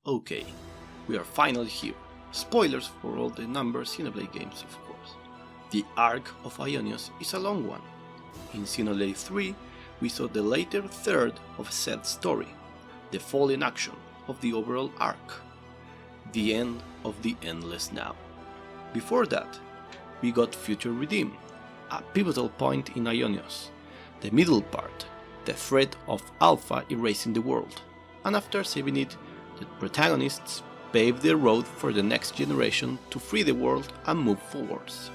Okay, we are finally here. Spoilers for all the number Xenoblade games, of course. The arc of Aionios is a long one. In Xenoblade 3, we saw the later third of Selves' story, the fall in action of the overall arc, the end of the Endless Now. Before that, we got Future Redeem, a pivotal point in Aionios, the middle part, the threat of Alpha erasing the world, and after saving it, the protagonists pave the road for the next generation to free the world and move forwards.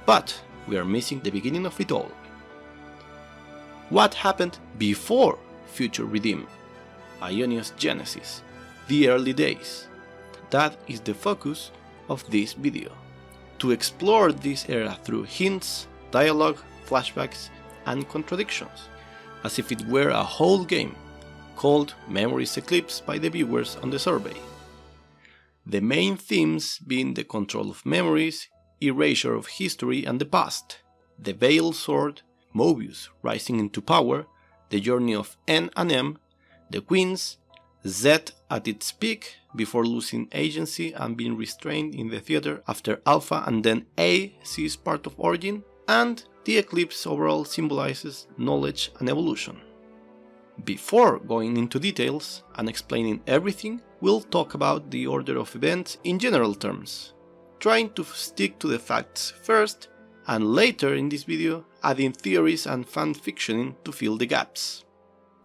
But we are missing the beginning of it all. What happened before Future Redeem? Aionios Genesis, the early days. That is the focus of this video. To explore this era through hints, dialogue, flashbacks, and contradictions, as if it were a whole game, called Memories Eclipsed by the viewers on the survey. The main themes being the control of memories, erasure of history and the past, the Veiled Sword, MOEBIUS rising into power, the journey of N and M, the Queens, Z at its peak before losing agency and being restrained in the theater after Alpha, and then A sees part of Origin, and the eclipse overall symbolizes knowledge and evolution. Before going into details and explaining everything, we'll talk about the order of events in general terms, trying to stick to the facts first, and later in this video adding theories and fanfictioning to fill the gaps.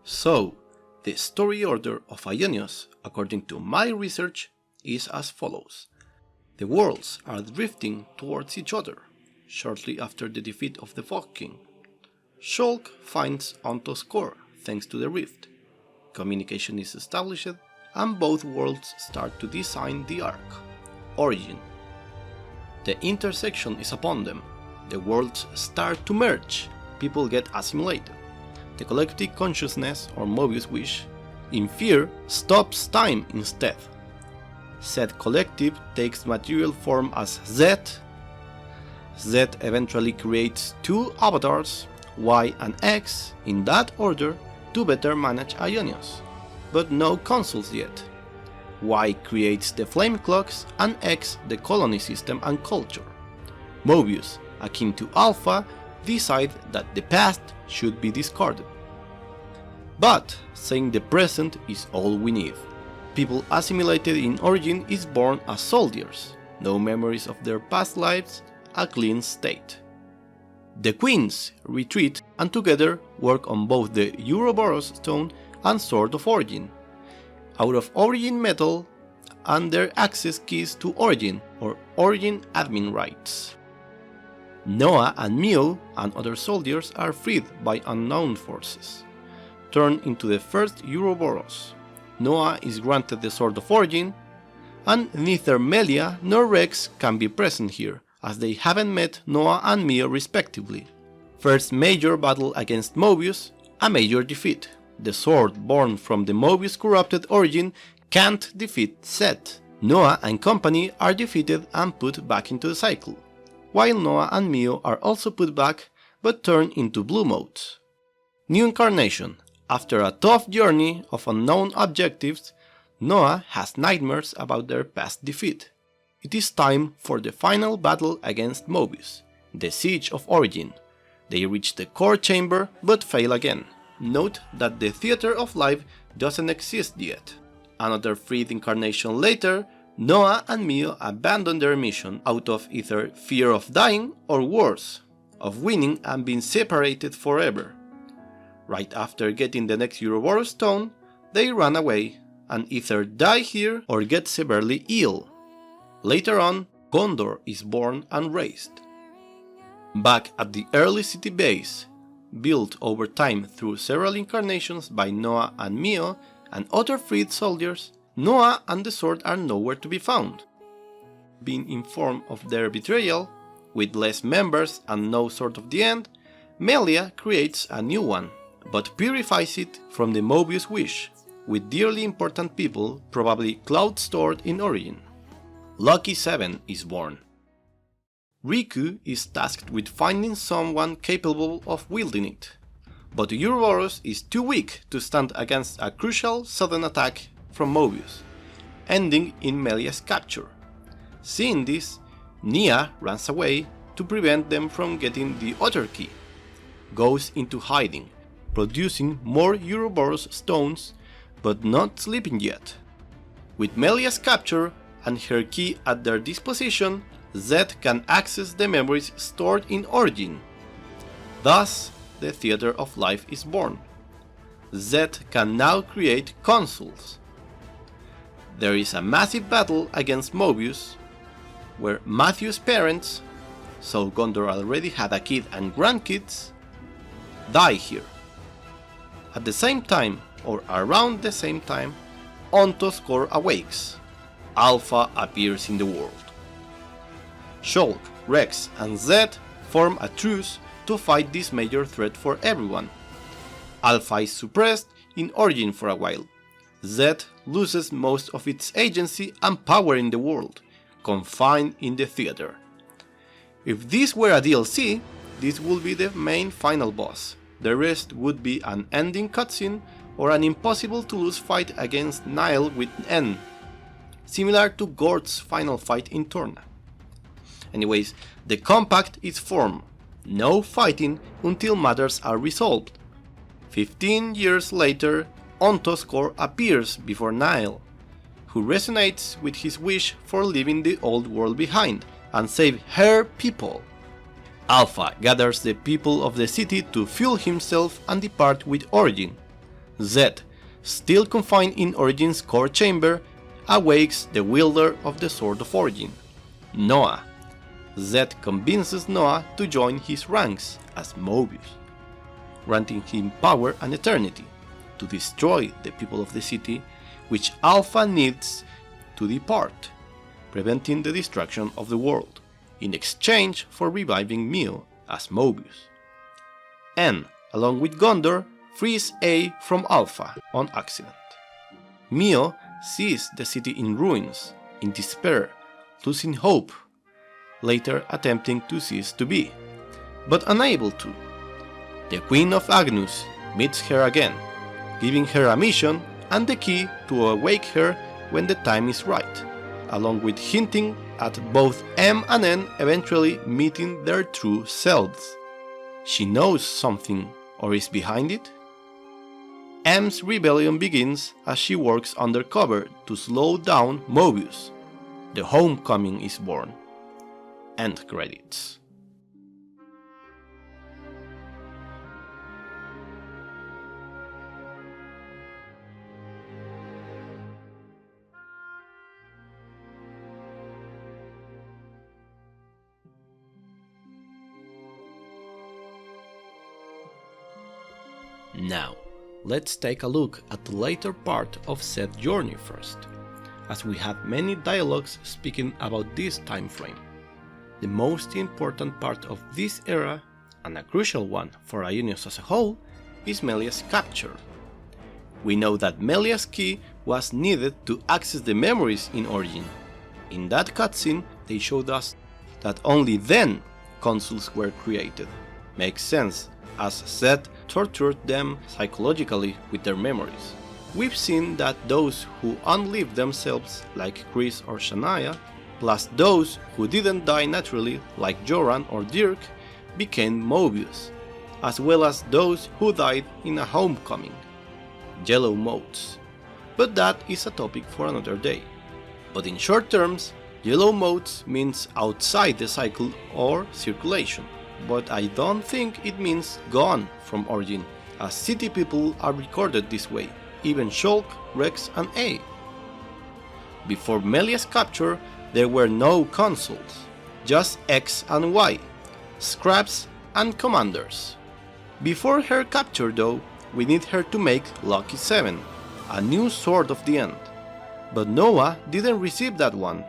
So, the story order of Aionios, according to my research, is as follows. The worlds are drifting towards each other, shortly after the defeat of the Fog King. Shulk finds Onto's core, thanks to the rift. Communication is established, and both worlds start to design the arc, Origin. The intersection is upon them, the worlds start to merge, people get assimilated. The collective consciousness, or Mobius wish, in fear, stops time instead. Said collective takes material form as Z. Z eventually creates two avatars, Y and X, in that order, to better manage Aionios, but no consuls yet. Y creates the flame clocks and X the colony system and culture. Mobius, akin to Alpha, decide that the past should be discarded. But saying the present is all we need. People assimilated in Origin is born as soldiers, no memories of their past lives, a clean state. The Queens retreat and together work on both the Uroboros stone and Sword of Origin, out of Origin metal, and their access keys to Origin, or Origin admin rights. Noah and Mio and other soldiers are freed by unknown forces, turned into the first Uroboros. Noah is granted the Sword of Origin, and neither Melia nor Rex can be present here, as they haven't met Noah and Mio respectively. First major battle against Mobius, a major defeat. The sword born from the Mobius corrupted Origin can't defeat Set. Noah and company are defeated and put back into the cycle, while Noah and Mio are also put back but turn into blue modes. New incarnation. After a tough journey of unknown objectives, Noah has nightmares about their past defeat. It is time for the final battle against Mobius, the Siege of Origin. They reach the core chamber but fail again. Note that the Theater of Life doesn't exist yet. Another freed incarnation later, Noah and Mio abandon their mission out of either fear of dying or worse, of winning and being separated forever. Right after getting the next Uroboros stone, they run away and either die here or get severely ill. Later on, Gondor is born and raised. Back at the early city base, built over time through several incarnations by Noah and Mio and other freed soldiers, Noah and the sword are nowhere to be found. Being informed of their betrayal, with less members and no Sword of the End, Melia creates a new one, but purifies it from the Mobius wish, with dearly important people, probably cloud stored in Origin. Lucky 7 is born. Riku is tasked with finding someone capable of wielding it, but Uroboros is too weak to stand against a crucial sudden attack from Mobius, ending in Melia's capture. Seeing this, Nia runs away to prevent them from getting the other key, goes into hiding, producing more Uroboros stones, but not sleeping yet. With Melia's capture and her key at their disposition, Zed can access the memories stored in Origin. Thus, the Theater of Life is born. Zed can now create Consuls. There is a massive battle against MOEBIUS, where Matthew's parents, so Gondor already had a kid and grandkids, die here. At the same time, or around the same time, Ontos core awakes. Alpha appears in the world. Shulk, Rex, and Zed form a truce to fight this major threat for everyone. Alpha is suppressed in Origin for a while. Zed loses most of its agency and power in the world, confined in the theater. If this were a DLC, this would be the main final boss. The rest would be an ending cutscene or an impossible to lose fight against Nile with N, similar to Gord's final fight in Torna. Anyways, the compact is formed. No fighting until matters are resolved. 15 years later, Ontos core appears before Nile, who resonates with his wish for leaving the old world behind and save her people. Alpha gathers the people of the city to fuel himself and depart with Origin. Zed, still confined in Origin's core chamber, awakes the wielder of the Sword of Origin, Noah. Zed convinces Noah to join his ranks as MOEBIUS, granting him power and eternity to destroy the people of the city, which Alpha needs to depart, preventing the destruction of the world, in exchange for reviving Mio as MOEBIUS. N, along with Gondor, frees A from Alpha on accident. Mio sees the city in ruins, in despair, losing hope, later attempting to cease to be, but unable to. The Queen of Agnus meets her again, giving her a mission and the key to awake her when the time is right, along with hinting at both M and N eventually meeting their true selves. She knows something, or is behind it? M's rebellion begins as she works undercover to slow down MOEBIUS. The homecoming is born. End credits. Now, let's take a look at the later part of Zed's journey first, as we have many dialogues speaking about this time frame. The most important part of this era, and a crucial one for Aionios as a whole, is Melia's capture. We know that Melia's key was needed to access the memories in Origin. In that cutscene, they showed us that only then consuls were created. Makes sense, as Zed tortured them psychologically with their memories. We've seen that those who unlived themselves, like Chris or Shania, plus those who didn't die naturally, like Joran or Dirk, became MOEBIUS, as well as those who died in a homecoming, yellow motes. But that is a topic for another day. But in short terms, yellow motes means outside the cycle or circulation, but I don't think it means gone from Origin, as city people are recorded this way, even Shulk, Rex and A. Before Melia's capture, there were no consuls, just X and Y, scraps and commanders. Before her capture though, we need her to make Lucky 7, a new sword of the end. But Noah didn't receive that one,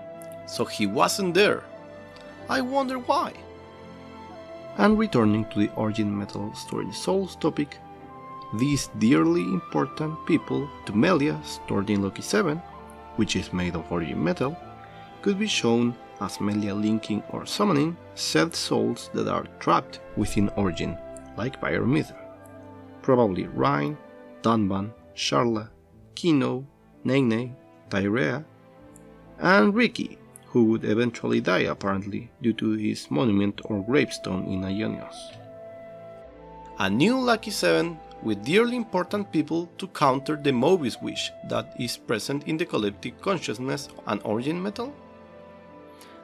so he wasn't there. I wonder why. And returning to the Origin Metal Stored in Souls topic, these dearly important people to Melia stored in Lucky 7, which is made of Origin metal, could be shown as Melia linking or summoning said souls that are trapped within Origin, like Pyramithra. Probably Rhine, Dunban, Sharla, Kino, Nene, Tyrea, and Ricky, who would eventually die apparently due to his monument or gravestone in Aionios. A new lucky 7 with dearly important people to counter the Moebius wish that is present in the collective consciousness and origin metal?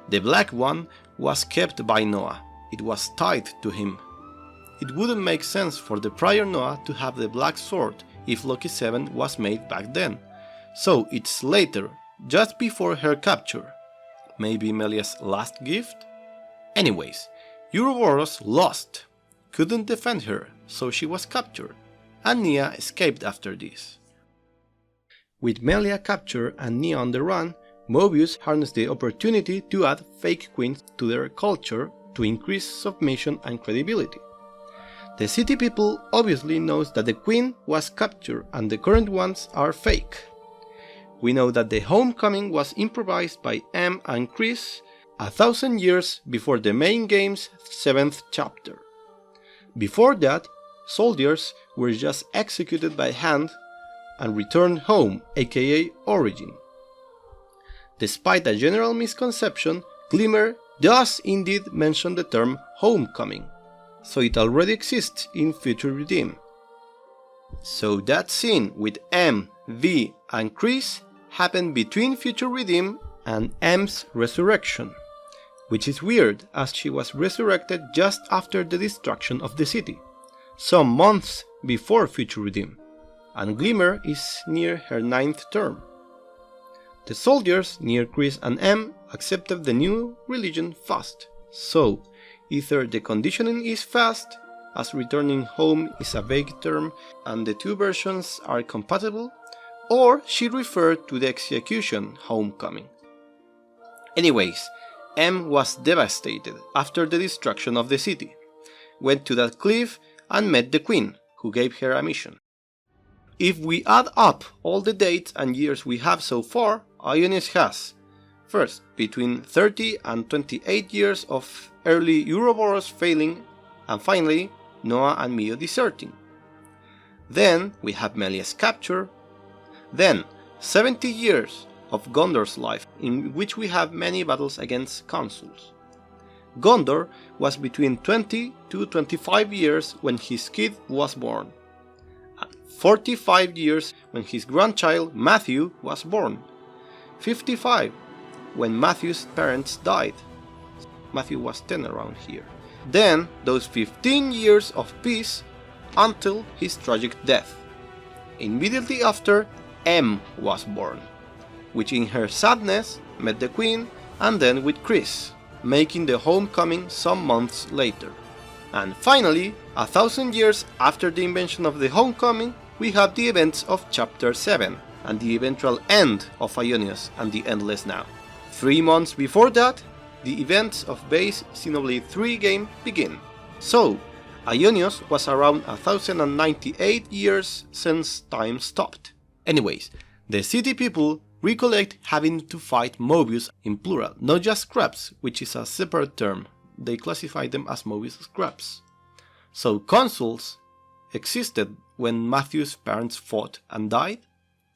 The black one was kept by Noah, it was tied to him. It wouldn't make sense for the prior Noah to have the black sword if Lucky 7 was made back then, so it's later, just before her capture. Maybe Melia's last gift? Anyways, Uroboros lost, couldn't defend her, so she was captured, and Nia escaped after this. With Melia captured and Nia on the run, Moebius harnessed the opportunity to add fake queens to their culture to increase submission and credibility. The city people obviously knows that the queen was captured and the current ones are fake. We know that the homecoming was improvised by M and Chris 1,000 years before the main game's 7th chapter. Before that, soldiers were just executed by hand and returned home, aka Origin. Despite a general misconception, Glimmer does indeed mention the term homecoming, so it already exists in Future Redeem. So that scene with M, V and Chris happened between Future Redeem and M's resurrection, which is weird as she was resurrected just after the destruction of the city, some months before Future Redeem, and Glimmer is near her 9th term. The soldiers near Chris and M accepted the new religion fast, so either the conditioning is fast, as returning home is a vague term and the two versions are compatible, or she referred to the execution homecoming. Anyways, M was devastated after the destruction of the city, went to that cliff and met the queen, who gave her a mission. If we add up all the dates and years we have so far, Aionios has, first, between 30 and 28 years of early Uroboros failing, and finally, Noah and Mio deserting. Then we have Melia's capture, then 70 years of Gondor's life, in which we have many battles against consuls. Gondor was between 20 to 25 years when his kid was born, and 45 years when his grandchild Matthew was born, 55 when Matthew's parents died. Matthew was 10 around here. Then those 15 years of peace until his tragic death. Immediately after, M was born, which in her sadness met the queen and then with Chris, making the homecoming some months later. And finally, 1,000 years after the invention of the homecoming, we have the events of Chapter 7 and the eventual end of Aionios and the Endless Now. 3 months before that, the events of base Xenoblade 3 game begin. So, Aionios was around 1,098 years since time stopped. Anyways, the city people recollect having to fight Moebius in plural, not just scraps, which is a separate term. They classify them as Moebius scraps. So consuls existed when Matthew's parents fought and died.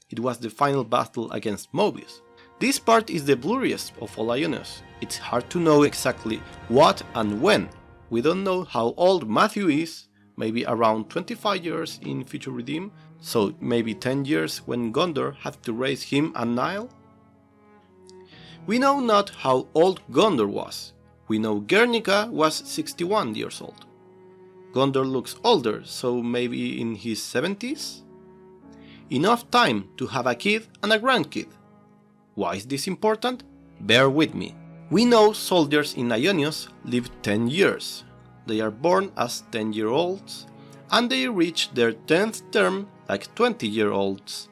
It was the final battle against Moebius. This part is the blurriest of all Aionios. It's hard to know exactly what and when. We don't know how old Matthew is, maybe around 25 years in Future Redeem, so maybe 10 years when Gondor had to raise him and Nile. We know not how old Gondor was. We know Guernica was 61 years old. Gondor looks older, so maybe in his 70s? Enough time to have a kid and a grandkid. Why is this important? Bear with me. We know soldiers in Aionios live 10 years. They are born as 10-year-olds, and they reach their 10th term like 20-year-olds.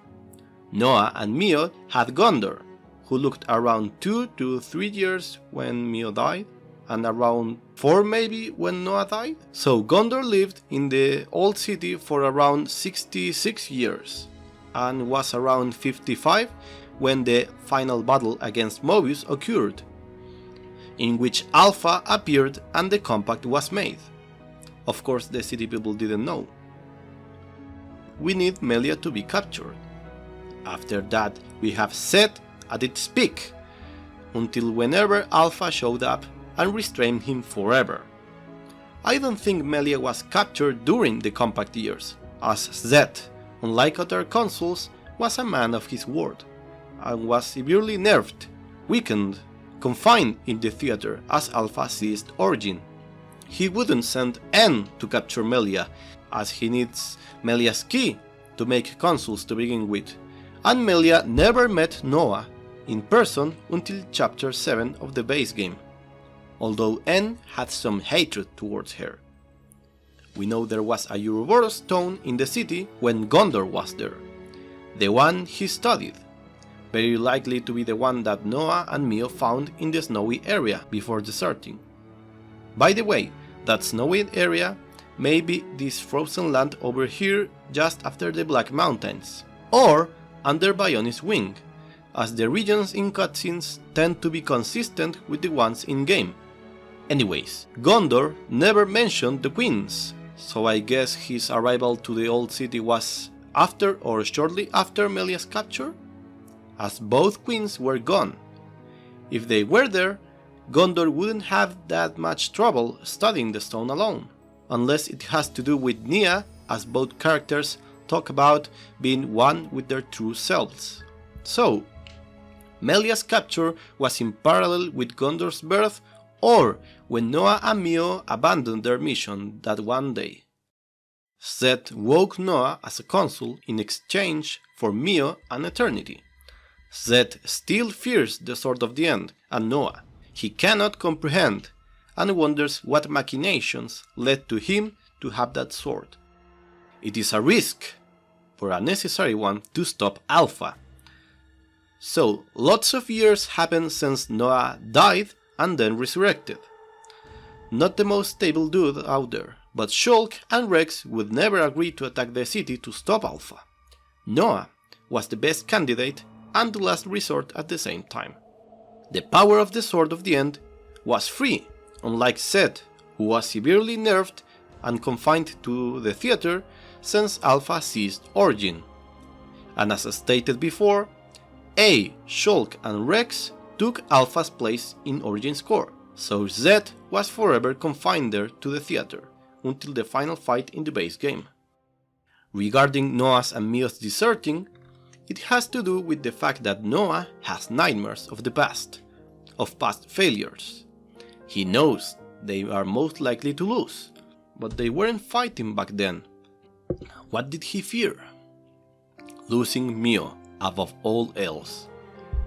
Noah and Mio had Gondor, who looked around 2 to 3 years when Mio died, and around 4 maybe when Noah died. So Gondor lived in the old city for around 66 years, and was around 55 when the final battle against Moebius occurred, in which Alpha appeared and the compact was made. Of course, the city people didn't know. We need Melia to be captured. After that, we have Set at its peak, until whenever Alpha showed up and restrained him forever. I don't think Melia was captured during the compact years, as Zed, unlike other consuls, was a man of his word, and was severely nerfed, weakened, confined in the theater as Alpha seized Origin. He wouldn't send N to capture Melia, as he needs Melia's key to make consuls to begin with, and Melia never met Noah in person until chapter 7 of the base game, although N had some hatred towards her. We know there was a Uroboros stone in the city when Gondor was there, the one he studied, very likely to be the one that Noah and Mio found in the snowy area before deserting. By the way, that snowy area may be this frozen land over here just after the Black Mountains, or under Aionios' wing, as the regions in cutscenes tend to be consistent with the ones in-game. Anyways, Gondor never mentioned the queens, so I guess his arrival to the old city was after or shortly after Melia's capture, as both queens were gone. If they were there, Gondor wouldn't have that much trouble studying the stone alone, unless it has to do with Nia, as both characters talk about being one with their true selves. So, Melia's capture was in parallel with Gondor's birth, or when Noah and Mio abandoned their mission that one day. Zed woke Noah as a consul in exchange for Mio and eternity. Zed still fears the Sword of the End and Noah. He cannot comprehend and wonders what machinations led to him to have that sword. It is a risk, but a necessary one, to stop Alpha. So, lots of years happened since Noah died and then resurrected. Not the most stable dude out there, but Shulk and Rex would never agree to attack the city to stop Alpha. Noah was the best candidate and the last resort at the same time. The power of the Sword of the End was free, unlike Zed, who was severely nerfed and confined to the theater since Alpha seized Origin. And as stated before, A, Shulk and Rex took Alpha's place in Origin's core, so Zed was forever confined there to the theater, until the final fight in the base game. Regarding Noah's and Mio's deserting, it has to do with the fact that Noah has nightmares of the past, of past failures. He knows they are most likely to lose, but they weren't fighting back then. What did he fear? Losing Mio above all else.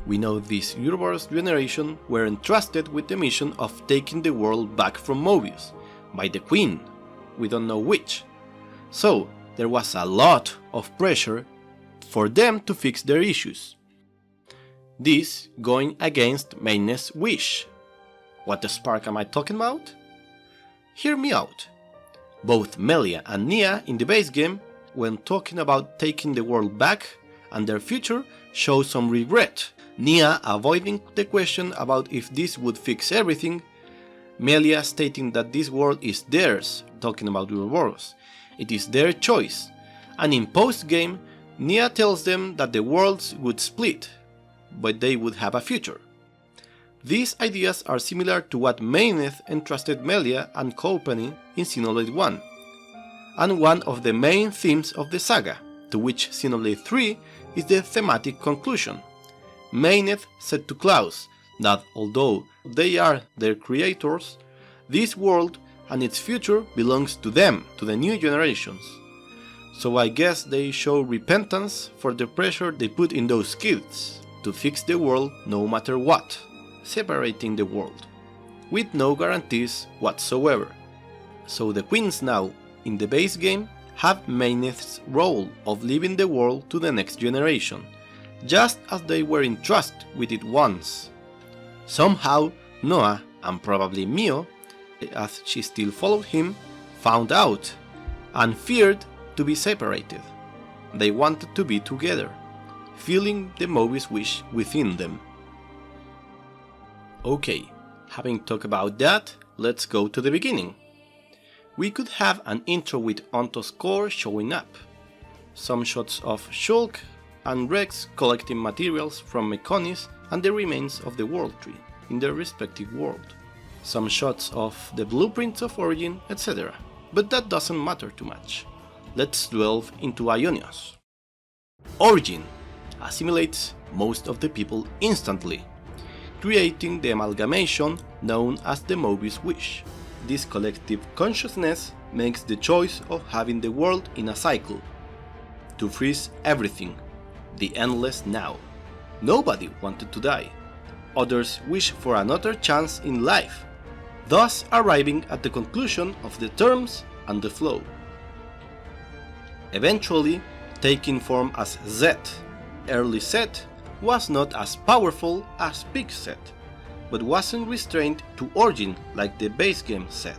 We know this Uroboros generation were entrusted with the mission of taking the world back from MOEBIUS, by the Queen, we don't know which. So there was a lot of pressure for them to fix their issues. This going against Maine's wish. What the spark am I talking about? Hear me out. Both Melia and Nia in the base game, when talking about taking the world back and their future, show some regret. Nia avoiding the question about if this would fix everything, Melia stating that this world is theirs, talking about Uroboros. It is their choice, and in post-game, Nia tells them that the worlds would split, but they would have a future. These ideas are similar to what Maineth entrusted Melia and company in Xenoblade 1, and one of the main themes of the saga, to which Xenoblade 3 is the thematic conclusion. Maineth said to Klaus that although they are their creators, this world and its future belongs to them, to the new generations. So I guess they show repentance for the pressure they put in those kids to fix the world no matter what, separating the world, with no guarantees whatsoever. So the queens now, in the base game, have Maineth's role of leaving the world to the next generation, just as they were entrusted with it once. Somehow, Noah, and probably Mio, as she still followed him, found out, and feared to be separated. They wanted to be together, feeling the MOEBIUS wish within them. Okay, having talked about that, let's go to the beginning. We could have an intro with Onto's core showing up, some shots of Shulk, and Rex collecting materials from Meconis and the remains of the World Tree in their respective world. Some shots of the blueprints of Origin, etc. But that doesn't matter too much. Let's delve into Aionios. Origin assimilates most of the people instantly, creating the amalgamation known as the MOEBIUS wish. This collective consciousness makes the choice of having the world in a cycle, to freeze everything, the endless now. Nobody wanted to die. Others wish for another chance in life, thus arriving at the conclusion of the terms and the flow. Eventually taking form as Z, early Z was not as powerful as Big Z, but wasn't restrained to Origin like the base game Z,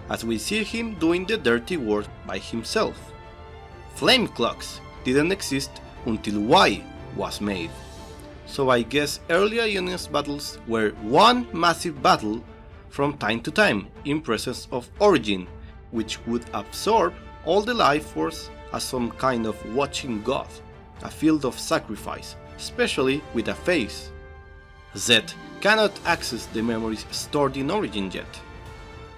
as we see him doing the dirty work by himself. Flame clocks didn't exist until Y was made, so I guess early Aionios battles were one massive battle from time to time in presence of Origin, which would absorb all the life force as some kind of watching god, a field of sacrifice, especially with a face. Z cannot access the memories stored in Origin yet,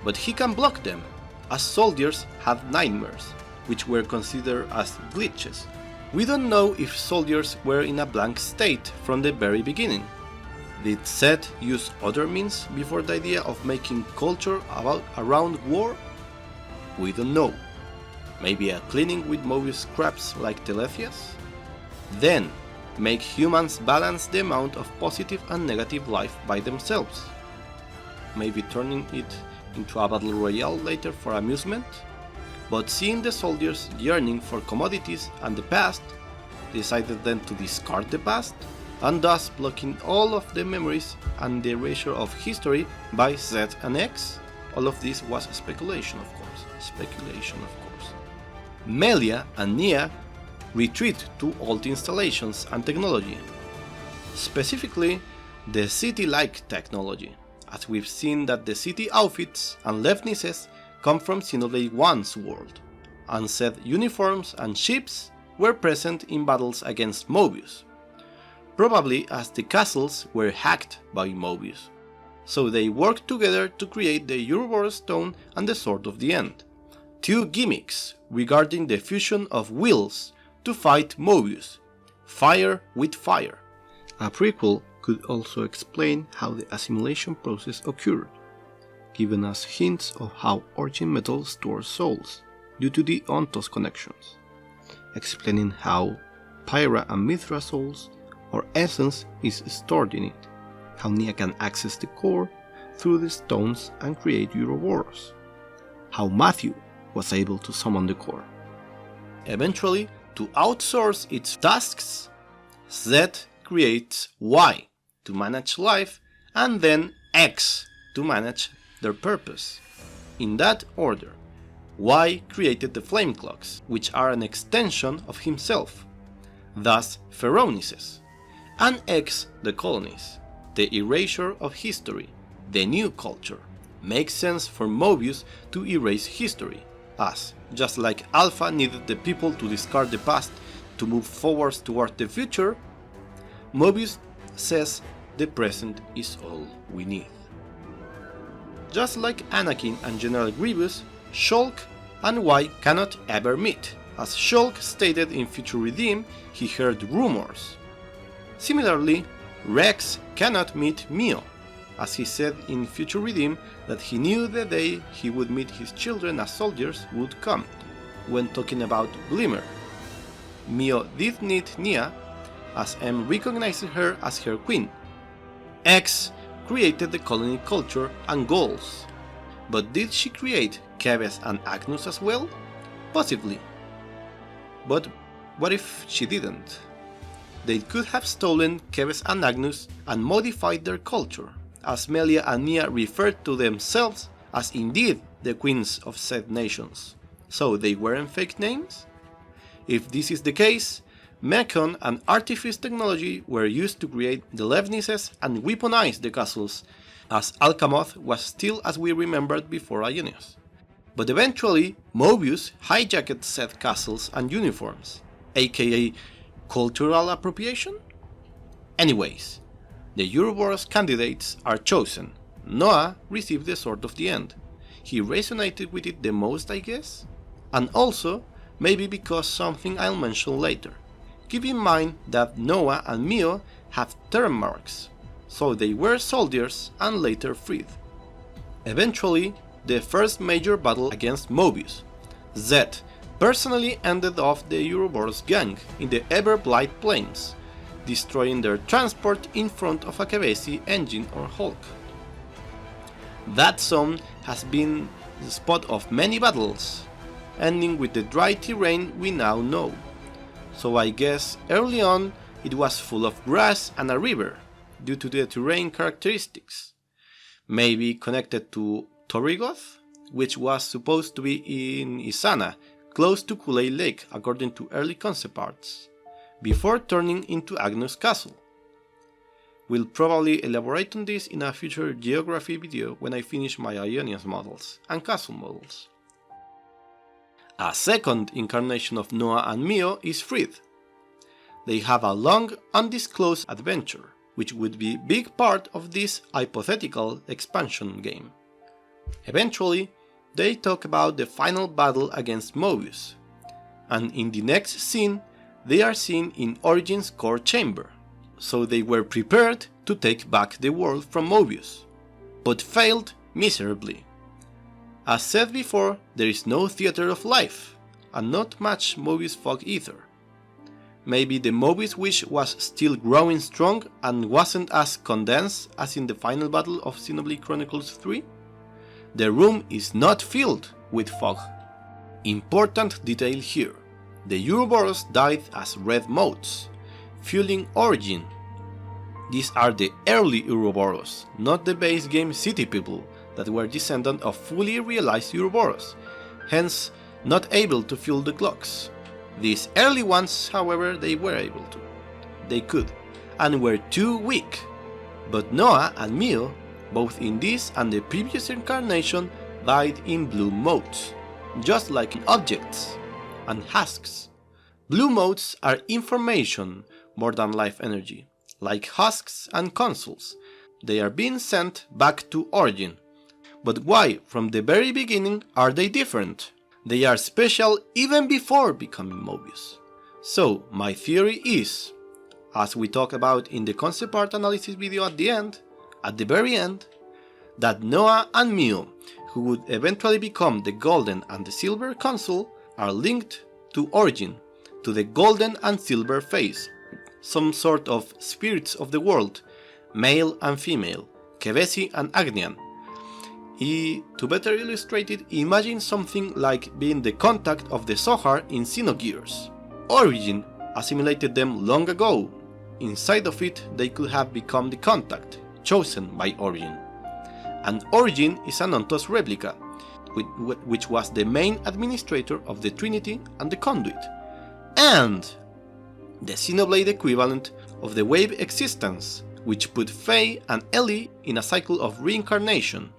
but he can block them, as soldiers have nightmares, which were considered as glitches. We don't know if soldiers were in a blank state from the very beginning. Did Z use other means before the idea of making culture around war? We don't know. Maybe a cleaning with MOEBIUS scraps like Telephias? Then, make humans balance the amount of positive and negative life by themselves. Maybe turning it into a battle royale later for amusement? But seeing the soldiers yearning for commodities and the past, decided then to discard the past, and thus blocking all of the memories and the erasure of history by Z and X? All of this was speculation, of course. Speculation, of course. Melia and Nia retreat to old installations and technology, specifically the city-like technology, as we've seen that the city outfits and lefnices come from Xenoblade 1's world, and said uniforms and ships were present in battles against MOEBIUS, probably as the castles were hacked by MOEBIUS, so they worked together to create the Uroboros stone and the Sword of the End, two gimmicks regarding the fusion of wills to fight MOEBIUS, fire with fire. A prequel could also explain how the assimilation process occurred, giving us hints of how Origin metal stores souls due to the Ontos connections, explaining how Pyra and Mithra souls or essence is stored in it, how Nia can access the core through the stones and create Uroboros, how Matthew was able to summon the core. Eventually, to outsource its tasks, Z creates Y to manage life and then X to manage their purpose. In that order, Y created the flame clocks, which are an extension of himself, thus Pharaonises, and X the colonies, the erasure of history, the new culture. Makes sense for MOEBIUS to erase history, as, just like Alpha needed the people to discard the past to move forwards toward the future, MOEBIUS says the present is all we need. Just like Anakin and General Grievous, Shulk and Y cannot ever meet, as Shulk stated in Future Redeem he heard rumors. Similarly, Rex cannot meet Mio, as he said in Future Redeem that he knew the day he would meet his children as soldiers would come, when talking about Glimmer. Mio did meet Nia, as M recognized her as her queen. X created the colony culture and goals, but did she create Kebes and Agnus as well? Possibly. But what if she didn't? They could have stolen Kebes and Agnus and modified their culture, as Melia and Nia referred to themselves as indeed the queens of said nations. So they weren't fake names? If this is the case, Mechon and Artifice technology were used to create the lefnices and weaponize the castles, as Alcamoth was still as we remembered before Aionios. But eventually, MOEBIUS hijacked said castles and uniforms. aka cultural appropriation? Anyways, the Uroboros candidates are chosen. Noah received the Sword of the End. He resonated with it the most, I guess? And also, maybe because something I'll mention later. Keep in mind that Noah and Mio have term marks, so they were soldiers and later freed. Eventually, the first major battle against MOEBIUS, Zed personally ended off the Uroboros gang in the Everblight Plains, destroying their transport in front of a Kevesi engine or Hulk. That zone has been the spot of many battles, ending with the dry terrain we now know. So I guess early on it was full of grass and a river, due to the terrain characteristics. Maybe connected to Torrigoth, which was supposed to be in Isana, close to Kulei Lake according to early concept arts, before turning into Aionios Castle. We'll probably elaborate on this in a future geography video when I finish my Aionios models and castle models. A second incarnation of Noah and Mio is Freed. They have a long, undisclosed adventure, which would be a big part of this hypothetical expansion game. Eventually, they talk about the final battle against MOEBIUS, and in the next scene, they are seen in Origin's core chamber, so they were prepared to take back the world from MOEBIUS, but failed miserably. As said before, there is no theater of life, and not much MOEBIUS fog either. Maybe the MOEBIUS wish was still growing strong and wasn't as condensed as in the final battle of Xenoblade Chronicles 3? The room is not filled with fog. Important detail here. The Uroboros died as red motes, fueling Origin. These are the early Uroboros, not the base game city people that were descendant of fully realized Uroboros, hence not able to fuel the clocks. These early ones, however, they were able to. They could, and were too weak. But Noah and Mio, both in this and the previous incarnation, died in blue motes, just like in objects and husks. Blue motes are information more than life energy, like husks and consuls. They are being sent back to Origin. But why, from the very beginning, are they different? They are special even before becoming MOEBIUS. So, my theory is, as we talk about in the concept art analysis video at the very end, that Noah and Mio, who would eventually become the Golden and the Silver Consul, are linked to Origin, to the Golden and Silver phase, some sort of spirits of the world, male and female, Kevesi and Agnian. To better illustrate it, imagine something like being the contact of the Zohar in Xenogears. Origin assimilated them long ago. Inside of it, they could have become the contact, chosen by Origin. And Origin is an Ontos replica, which was the main administrator of the Trinity and the Conduit, and the Xenoblade equivalent of the Wave existence, which put Faye and Ellie in a cycle of reincarnation.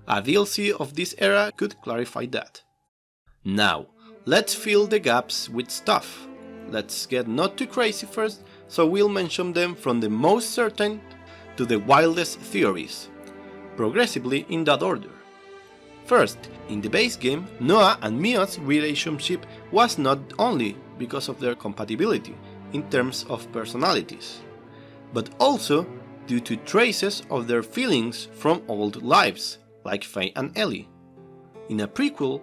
A DLC of this era could clarify that. Now, let's fill the gaps with stuff. Let's get not too crazy first, so we'll mention them from the most certain to the wildest theories, progressively in that order. First, in the base game, Noah and Mio's relationship was not only because of their compatibility in terms of personalities, but also due to traces of their feelings from old lives, like Faye and Ellie. In a prequel,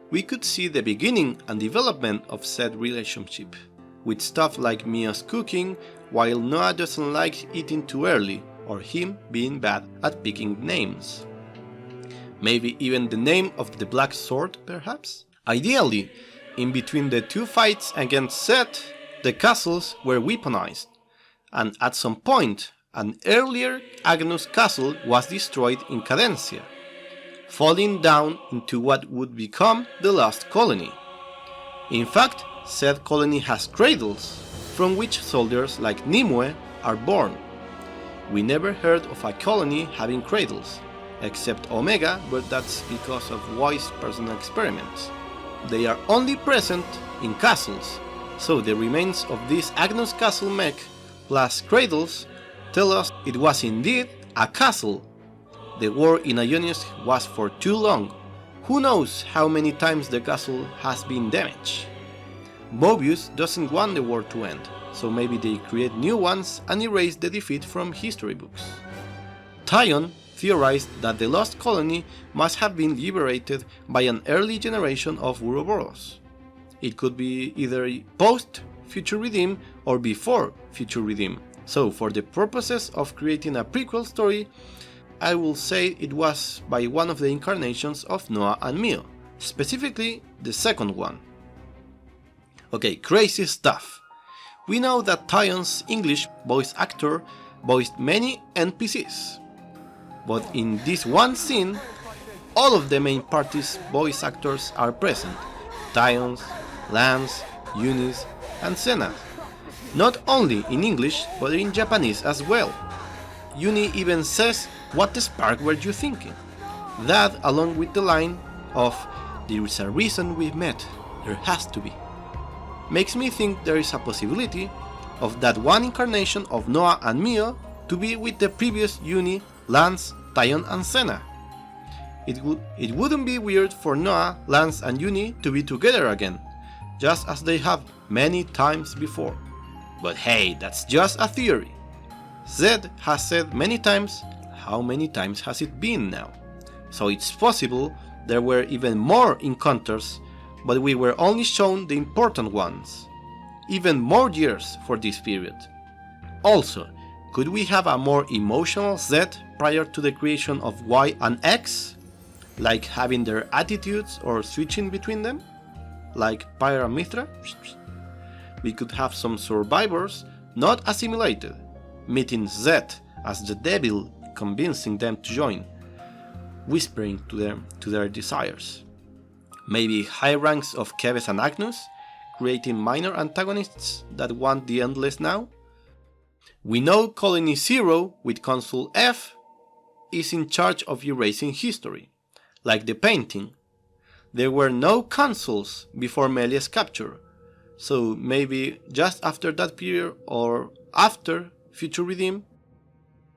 we could see the beginning and development of said relationship, with stuff like Mio's cooking, while Noah doesn't like eating too early, or him being bad at picking names. Maybe even the name of the Black Sword, perhaps? Ideally, in between the two fights against Zed, the castles were weaponized, and at some point, an earlier Aionios castle was destroyed in Cadencia, falling down into what would become the last colony. In fact, said colony has cradles, from which soldiers like Nimue are born. We never heard of a colony having cradles, except Omega, but that's because of Wise personal experiments. They are only present in castles, So the remains of this Agnus castle mech plus cradles tell us it was indeed a castle. The war in Aionios was for too long. Who knows how many times the castle has been damaged? Moebius doesn't want the war to end, so maybe they create new ones and erase the defeat from history books. Tyon theorized that the lost colony must have been liberated by an early generation of Uroboros. It could be either post Future Redeem or before Future Redeem. So for the purposes of creating a prequel story, I will say it was by one of the incarnations of Noah and Mio, specifically the second one. Okay, crazy stuff. We know that Tyon's English voice actor voiced many NPCs, but in this one scene, all of the main party's voice actors are present: Tyon's, Lance, Eunice, and Senna. Not only in English, but in Japanese as well. Uni even says, "What the spark were you thinking?" That, along with the line of "There is a reason we met, there has to be," makes me think there is a possibility of that one incarnation of Noah and Mio to be with the previous Uni, Lance, Tyon, and Senna. It wouldn't be weird for Noah, Lance, and Uni to be together again, just as they have many times before. But hey, that's just a theory. Zed has said many times, how many times has it been now? So it's possible there were even more encounters, but we were only shown the important ones. Even more years for this period. Also, could we have a more emotional Zed prior to the creation of Y and X? Like having their attitudes or switching between them? Like Pyramithra? We could have some survivors not assimilated, meeting Zed as the devil, convincing them to join, whispering to them to their desires. Maybe high ranks of Keves and Agnus, creating minor antagonists that want the endless now? We know Colony Zero with Consul F is in charge of erasing history, like the painting. There were no consuls before Melia's capture, so maybe just after that period or after Future Redeem.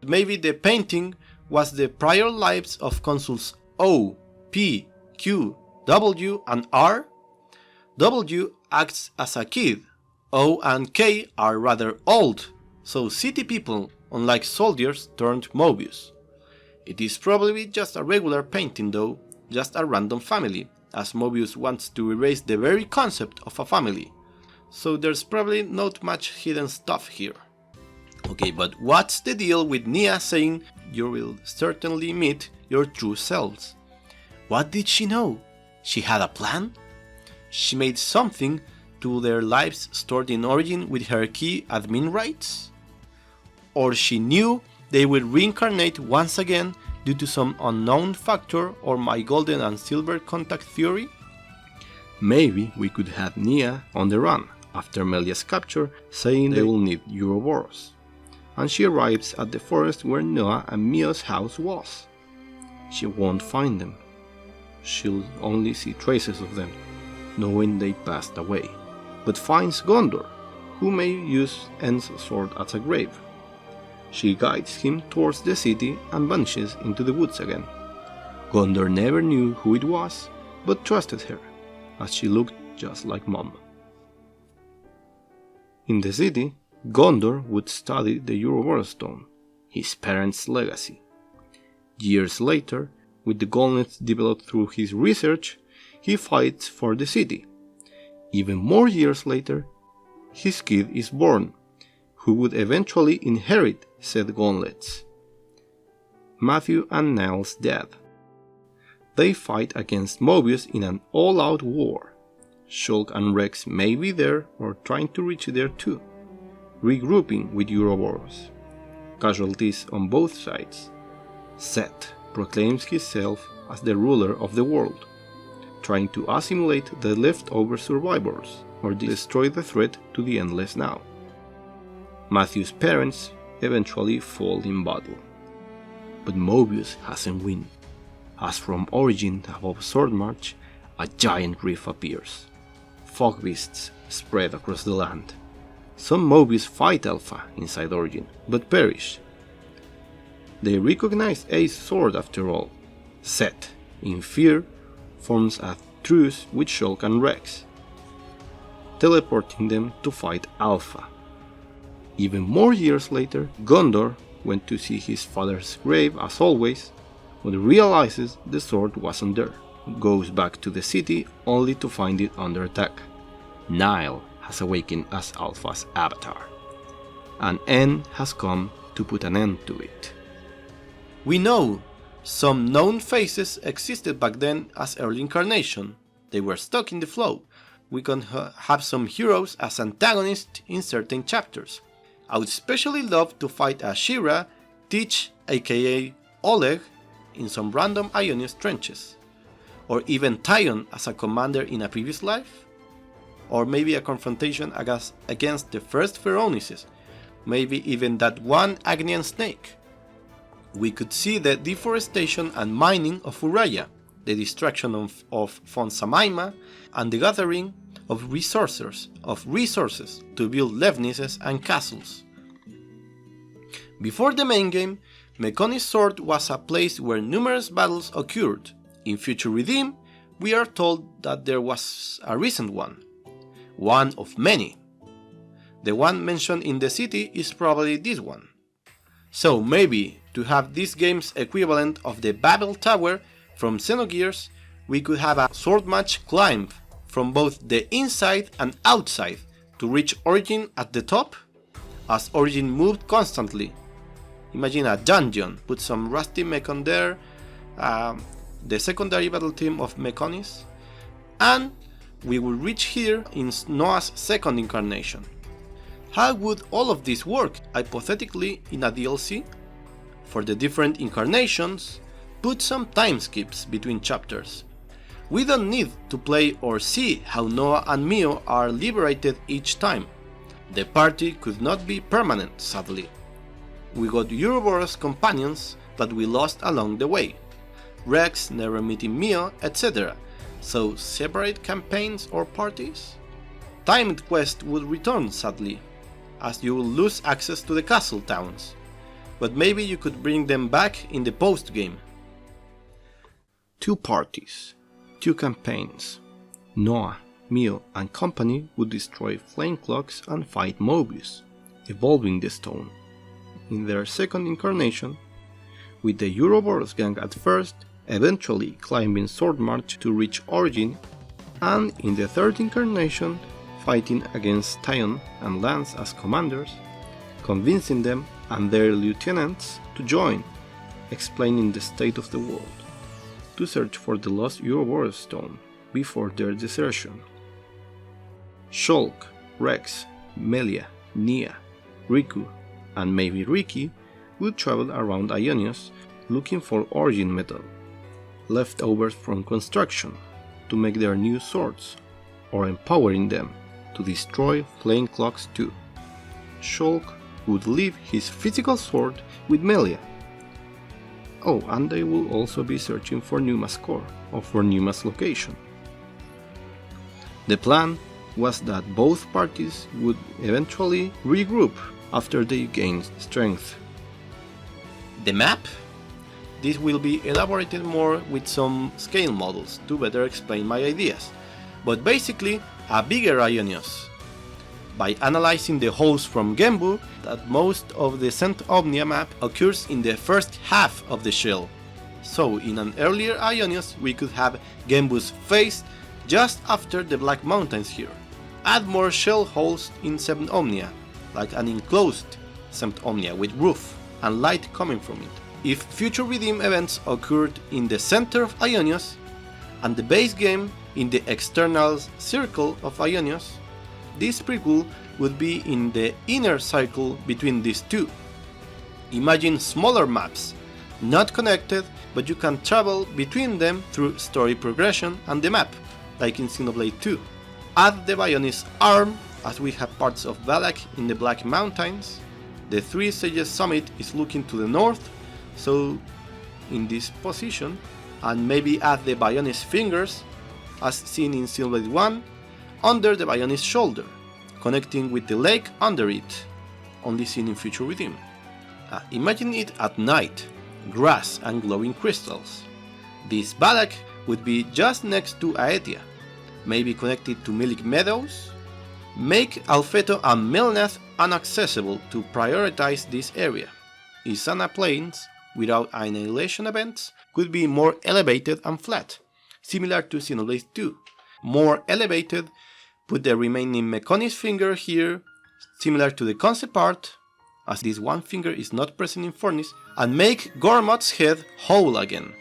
Maybe the painting was the prior lives of consuls O, P, Q, W, and R. W acts as a kid. O and K are rather old, so city people, unlike soldiers, turned Moebius. It is probably just a regular painting though, just a random family, as Moebius wants to erase the very concept of a family. So there's probably not much hidden stuff here. Okay, but what's the deal with Nia saying you will certainly meet your true selves? What did she know? She had a plan? She made something to their lives stored in Origin with her key admin rights? Or she knew they would reincarnate once again due to some unknown factor or my golden and silver contact theory? Maybe we could have Nia on the run after Melia's capture, saying they will need Uroboros. And she arrives at the forest where Noah and Mio's house was. She won't find them. She'll only see traces of them, knowing they passed away, but finds Gondor, who may use En's sword as a grave. She guides him towards the city and vanishes into the woods again. Gondor never knew who it was, but trusted her, as she looked just like Mom. In the city, Gondor would study the Uroboros stone, his parents' legacy. Years later, with the gauntlets developed through his research, he fights for the city. Even more years later, his kid is born, who would eventually inherit said gauntlets. Matthew and Niall's death. They fight against Moebius in an all-out war. Shulk and Rex may be there or trying to reach there too, regrouping with Uroboros. Casualties on both sides. Set proclaims himself as the ruler of the world, trying to assimilate the leftover survivors or destroy the threat to the endless now. Matthew's parents eventually fall in battle, but Moebius hasn't won, as from Origin above Swordmarch, a giant reef appears. Fog beasts spread across the land. Some Moebius fight Alpha inside Origin, but perish. They recognize A's sword after all. Set, in fear, forms a truce with Shulk and Rex, teleporting them to fight Alpha. Even more years later, Gondor went to see his father's grave as always, but realizes the sword wasn't there. Goes back to the city only to find it under attack. Nile has awakened as Alpha's avatar. An end has come to put an end to it. We know some known faces existed back then as early incarnation. They were stuck in the flow. We can have some heroes as antagonists in certain chapters. I would especially love to fight a Shira, Teach aka Oleg in some random Aionios trenches. Or even Tyon as a commander in a previous life. Or maybe a confrontation against the first Pharaonices. Maybe even that one Agnian snake. We could see the deforestation and mining of Uraya, the destruction of Font Samaima, and the gathering of resources to build Levnises and castles. Before the main game, Mekoni's sword was a place where numerous battles occurred. In Future Redeem, we are told that there was a recent one of many. The one mentioned in the city is probably this one. So maybe to have this game's equivalent of the Babel Tower from Xenogears, we could have a sword match climb from both the inside and outside to reach Origin at the top, as Origin moved constantly. Imagine a dungeon, put some rusty Mekon there, the secondary battle team of Mekonis, and we will reach here in Noah's second incarnation. How would all of this work, hypothetically, in a DLC? For the different incarnations, put some time skips between chapters. We don't need to play or see how Noah and Mio are liberated each time. The party could not be permanent, sadly. We got Uroboros companions that we lost along the way. Rex never meeting Mio, etc. So separate campaigns or parties? Timed quest would return, sadly, as you will lose access to the castle towns. But maybe you could bring them back in the post-game. 2 parties, 2 campaigns. Noah, Mio and company would destroy flame clocks and fight Moebius, evolving the stone. In their second incarnation, with the Uroboros gang at first, eventually climbing Sword March to reach Origin, and in the third incarnation, fighting against Tyon and Lance as commanders, convincing them and their lieutenants to join, explaining the state of the world, to search for the lost Uroboros stone before their desertion. Shulk, Rex, Melia, Nia, Riku, and maybe Ricky would travel around Aionios looking for Origin metal, leftovers from construction, to make their new swords, or empowering them to destroy flame clocks too. Shulk would leave his physical sword with Melia. Oh, and they will also be searching for Pneuma's core, or for Pneuma's location. The plan was that both parties would eventually regroup after they gained strength. The map? This will be elaborated more with some scale models to better explain my ideas, but basically a bigger Aionios. By analyzing the holes from Genbu, that most of the Saint Omnia map occurs in the first half of the shell. So in an earlier Aionios we could have Genbu's face just after the Black Mountains here. Add more shell holes in Saint Omnia, like an enclosed Saint Omnia with roof and light coming from it. If future redeem events occurred in the center of Aionios and the base game in the external circle of Aionios, this prequel would be in the inner circle between these two. Imagine smaller maps, not connected, but you can travel between them through story progression and the map, like in Xenoblade 2. Add the Bionis arm, as we have parts of Valak in the Black Mountains. The Three Sages Summit is looking to the north, so in this position, and maybe add the Bionis fingers, as seen in Xenoblade 1, under the Aionios shoulder, connecting with the lake under it, only seen in Future Redeem. Imagine it at night, grass and glowing crystals. This Balak would be just next to Aetia, maybe connected to Milik Meadows. Make Alfeto and Melnath inaccessible to prioritize this area. Isana Plains, without annihilation events, could be more elevated and flat, similar to Xenoblade 2. More elevated, put the remaining Mekonis finger here, similar to the concept art, as this one finger is not present in Fornis, and make Gormot's head whole again.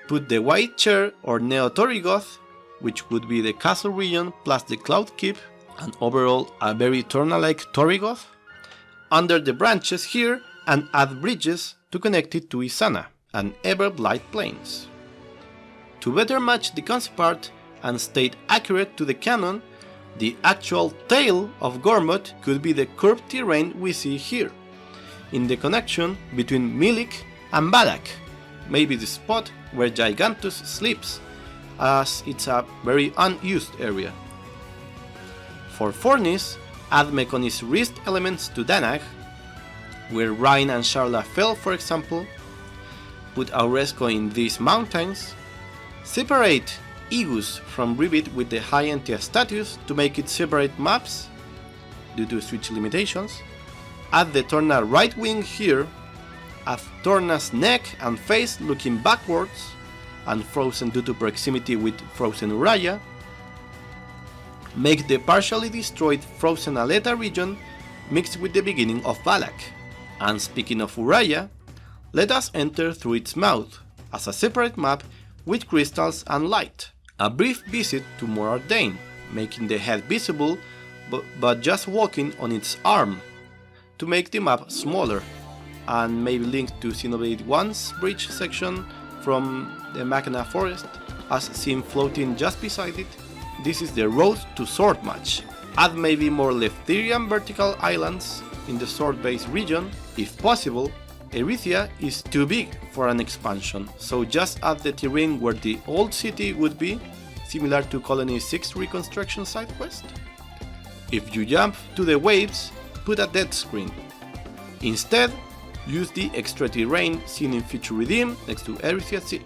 Put the white chair or Neo-Torrigoth, which would be the castle region plus the Cloud Keep, and overall a very Torna-like Torrigoth, under the branches here and add bridges to connect it to Isana and Everblight Plains. To better match the concept art and stay accurate to the canon, the actual tail of Gormott could be the curved terrain we see here, in the connection between Milik and Balak, maybe the spot where Gigantus sleeps, as it's a very unused area. For Fornis, add Mekonis wrist elements to Danag, where Rhine and Sharla fell for example, put Auresco in these mountains, separate Igus from Rivet with the high Entia status to make it separate maps due to switch limitations, add the Torna right wing here, add Torna's neck and face looking backwards and frozen due to proximity with frozen Uraya, make the partially destroyed frozen Aleta region mixed with the beginning of Balak, and speaking of Uraya, let us enter through its mouth as a separate map with crystals and light. A brief visit to Morardain, making the head visible but just walking on its arm, to make the map smaller, and maybe linked to Xenoblade 1's bridge section from the Magna Forest, as seen floating just beside it. This is the road to Sword Match. Add maybe more Leftherian vertical islands in the Sword Base region, if possible. Erythia is too big for an expansion, so just add the terrain where the old city would be, similar to Colony 6 reconstruction side quest. If you jump to the waves, put a dead screen. Instead, use the extra terrain seen in Future Redeem next to Erythia City.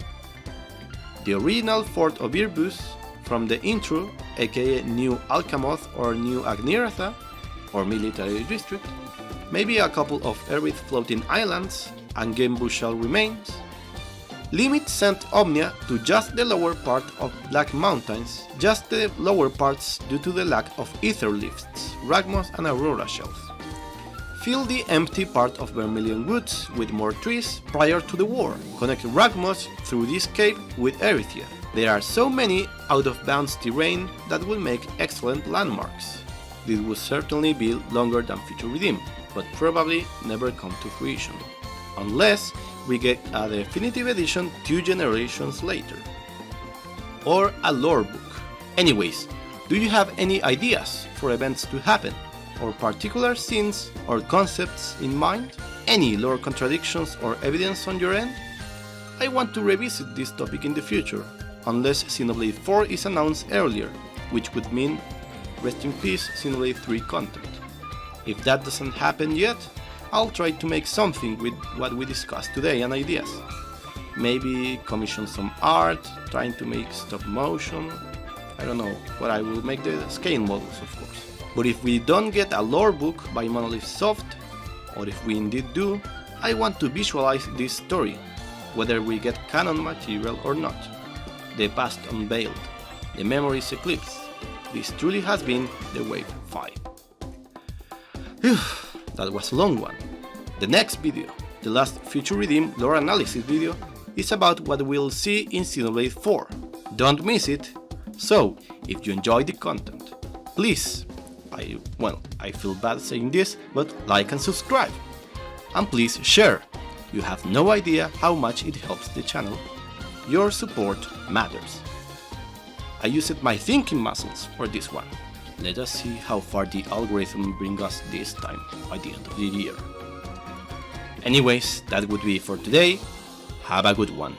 The original fort of Irbus from the intro, aka New Alcamoth or New Agniratha, or military district, maybe a couple of Erith floating islands and game bushel remains. Limit Saint Omnia to just the lower part of Black Mountains, just the lower parts due to the lack of ether lifts, Ragmoth and Aurora shells. Fill the empty part of Vermilion Woods with more trees prior to the war. Connect Ragmoth through this cave with Erythia. There are so many out-of-bounds terrain that will make excellent landmarks. This will certainly be longer than Future Redeem, but probably never come to fruition, unless we get a definitive edition 2 generations later. Or a lore book. Anyways, do you have any ideas for events to happen, or particular scenes or concepts in mind? Any lore contradictions or evidence on your end? I want to revisit this topic in the future, unless Xenoblade 4 is announced earlier, which would mean rest in peace Xenoblade 3 content. If that doesn't happen yet, I'll try to make something with what we discussed today and ideas. Maybe commission some art, trying to make stop motion, I don't know, but I will make the scale models of course. But if we don't get a lore book by Monolith Soft, or if we indeed do, I want to visualize this story, whether we get canon material or not. The past unveiled, the memories eclipsed. This truly has been the Wave 5. That was a long one. The next video, the last Future Redeem lore analysis video, is about what we'll see in Xenoblade 4. Don't miss it! So, if you enjoyed the content, please, I feel bad saying this, but like and subscribe. And please share. You have no idea how much it helps the channel. Your support matters. I used my thinking muscles for this one. Let us see how far the algorithm brings us this time by the end of the year. Anyways, that would be for today. Have a good one.